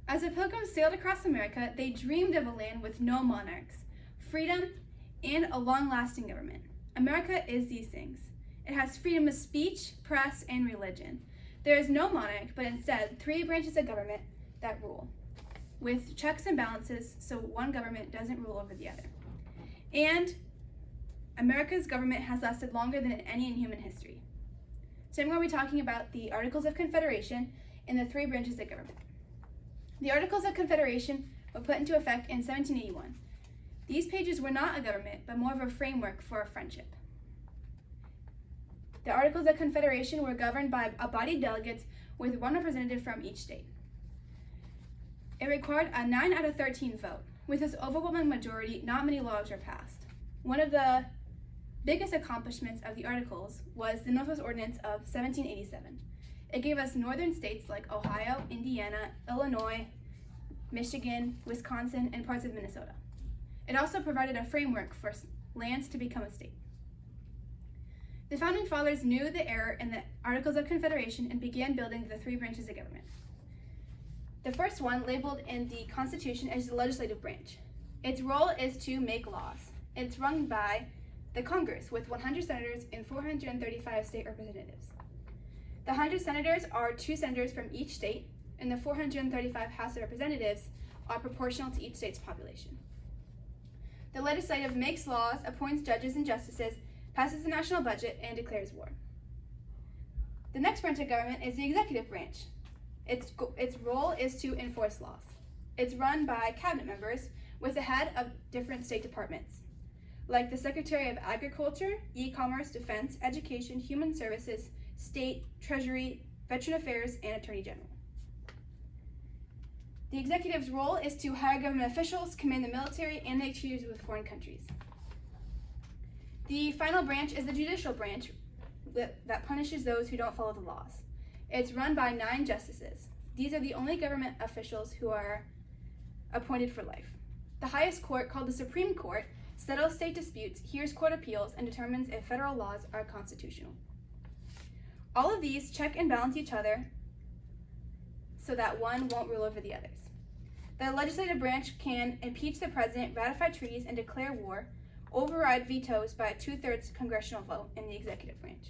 As the Pilgrims sailed across America, they dreamed of a land with no monarchs, freedom, and a long-lasting government. America is these things. It has freedom of speech, press, and religion. There is no monarch, but instead 3 branches of government that rule, with checks and balances so one government doesn't rule over the other. And America's government has lasted longer than any in human history. So I'm going to be talking about the Articles of Confederation and the 3 branches of government. The Articles of Confederation were put into effect in 1781. These pages were not a government, but more of a framework for a friendship. The Articles of Confederation were governed by a body of delegates with 1 representative from each state. It required a 9 out of 13 vote. With this overwhelming majority, not many laws were passed. One of the biggest accomplishments of the Articles was the Northwest Ordinance of 1787. It gave us northern states like Ohio, Indiana, Illinois, Michigan, Wisconsin, and parts of Minnesota. It also provided a framework for lands to become a state. The Founding Fathers knew the error in the Articles of Confederation and began building the 3 branches of government. The first one, labeled in the Constitution as the legislative branch. Its role is to make laws. It's run by the Congress with 100 senators and 435 state representatives. The 100 senators are 2 senators from each state, and the 435 House of Representatives are proportional to each state's population. The legislative makes laws, appoints judges and justices, passes the national budget, and declares war. The next branch of government is the executive branch. Its role is to enforce laws. It's run by cabinet members with the head of different state departments, like the Secretary of Agriculture, E-commerce, Defense, Education, Human Services, State, Treasury, Veteran Affairs, and Attorney General. The executive's role is to hire government officials, command the military, and make treaties with foreign countries. The final branch is the judicial branch that punishes those who don't follow the laws. It's run by 9 justices. These are the only government officials who are appointed for life. The highest court, called the Supreme Court, settles state disputes, hears court appeals, and determines if federal laws are constitutional. All of these check and balance each other so that one won't rule over the others. The legislative branch can impeach the president, ratify treaties, and declare war, override vetoes by a 2/3 congressional vote in the executive branch.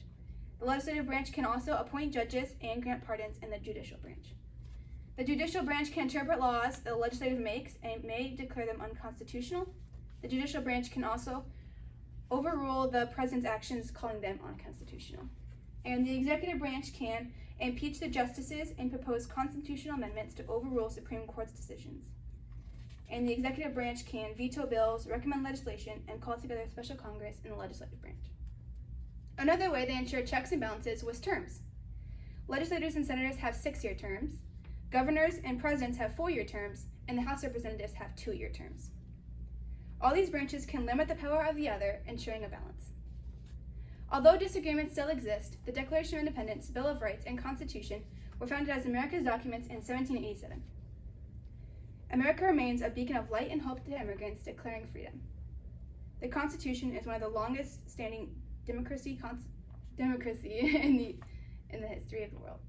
The legislative branch can also appoint judges and grant pardons in the judicial branch. The judicial branch can interpret laws the legislative makes and may declare them unconstitutional. The judicial branch can also overrule the president's actions, calling them unconstitutional. And the executive branch can impeach the justices and propose constitutional amendments to overrule Supreme Court's decisions. And the executive branch can veto bills, recommend legislation, and call together a special Congress in the legislative branch. Another way they ensure checks and balances was terms. Legislators and senators have 6-year terms, governors and presidents have 4-year terms, and the House of Representatives have 2-year terms. All these branches can limit the power of the other, ensuring a balance. Although disagreements still exist, the Declaration of Independence, Bill of Rights, and Constitution were founded as America's documents in 1787. America remains a beacon of light and hope to immigrants declaring freedom. The Constitution is one of the longest standing democracy in the history of the world.